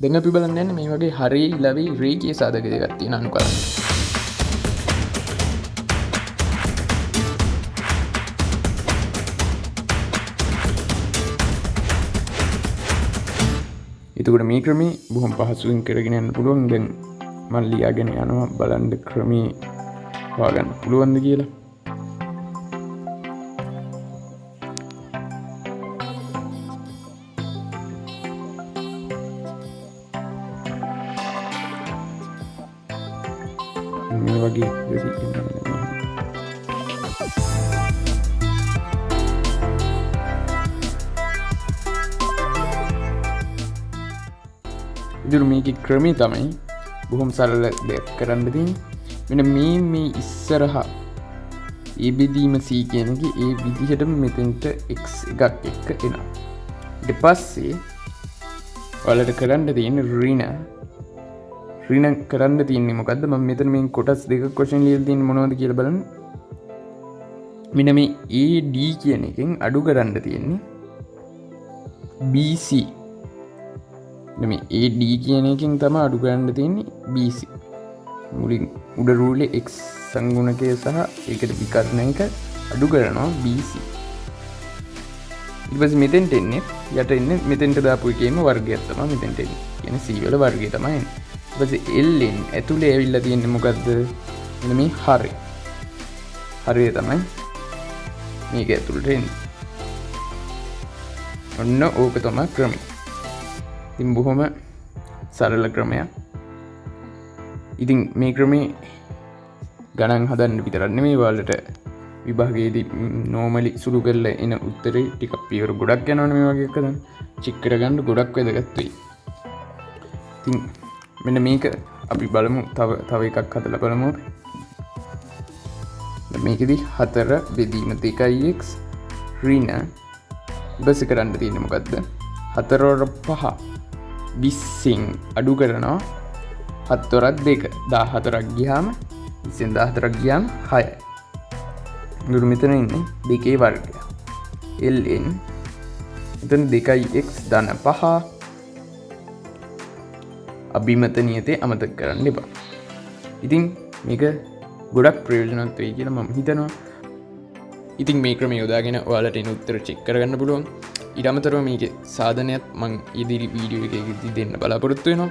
දැන් අපි බලන්න යන්නේ මේ වගේ හරි ලැබි රේඛීය සාධක දෙකක් තියෙන අනුකරණ. එතකොට මේ ක්‍රමේ බොහොම පහසුවෙන් කරගෙන යන්න පුළුවන්. දැන් මම ලියාගෙන යනවා බලන්න ක්‍රමේ හොයාගන්න පුළුවන්ද කියලා. මේ වගේ ඉදිරි මේකේ ක්‍රමී තමයි බොහොම සරල දෙයක් කරන්න තියෙන්නේ. මෙන්න මේ ඉස්සරහා ඒ බෙදීම C කියන එකේ ඒ විදිහටම මෙතෙන්ට x එකක් එක්ක එනවා. ඊට පස්සේ ඔයාලට කරන්න තියෙන්නේ ඍණ කරන්න තියෙන්නේ මොකද්ද? මම මෙතන මේ කොටස් දෙකක් question ලියලා තියෙන්නේ මොනවද කියලා බලන්න. මෙන්න මේ AD කියන එකෙන් අඩු කරන්න තියෙන්නේ BC. මේ AD කියන එකෙන් තමයි අඩු කරන්න තියෙන්නේ BC. මුලින් උඩ රූලේ x සංගුණකය සහ ඒකට විකර්ණයක අඩු කරනවා BC. ඊට පස්සේ මෙතෙන්ට එන්නේ යට එන්නේ මෙතෙන්ට දාපු එකේම වර්ගයක් තමයි මෙතෙන්ට එන්නේ. කියන්නේ C වල වර්ගය තමයි එන්නේ. ඊට පස්සේ L ඇතුලේ ඇවිල්ලා තියෙන්නේ මොකද්ද? මෙන්න මේ හරය. හරය තමයි මේක ඇතුළට එන්නේ. ඔන්න ඕක තමයි ක්‍රමය. ඉතින් බොහොම සරල ක්‍රමයක්. ඉතින් මේ ක්‍රමේ ගණන් හදන්න විතරක් නෙමෙයි ඔයාලට විභාගයේදී normally සුළු කරලා එන උත්තරේ ටිකක් පියවර ගොඩක් යනවනේ මේ වගේ එකක් හදන්න. චෙක් කරගන්න ගොඩක් වැදගත් වෙයි. ඉතින් මෙන්න මේක අපි බලමු තව එකක් හදලා බලමු. මේකෙදි 4 බෙදීම 2x ඍණ බස් කරන්න තියෙන්නේ මොකද්ද? 4 වර 5 20න් අඩු කරනවා 7 වරක් 2 14ක් ගියාම 20න් 14ක් ගියාම 6යි. ඊළඟ මෙතන ඉන්නේ 2 වර්ගය. ln එතන 2x ධන 5 අභිමත නියතේ අමතක කරන්න එපා. ඉතින් මේක ගොඩක් ප්‍රයෝජනවත් වෙයි කියලා මම හිතනවා. ඉතින් මේ ක්‍රමය යොදාගෙන ඔයාලට එන උත්තර චෙක් කරගන්න පුළුවන්. ඊට අමතරව මේකේ සාධනයත් මම ඉදිරි වීඩියෝ එකකදී දෙන්න බලාපොරොත්තු වෙනවා.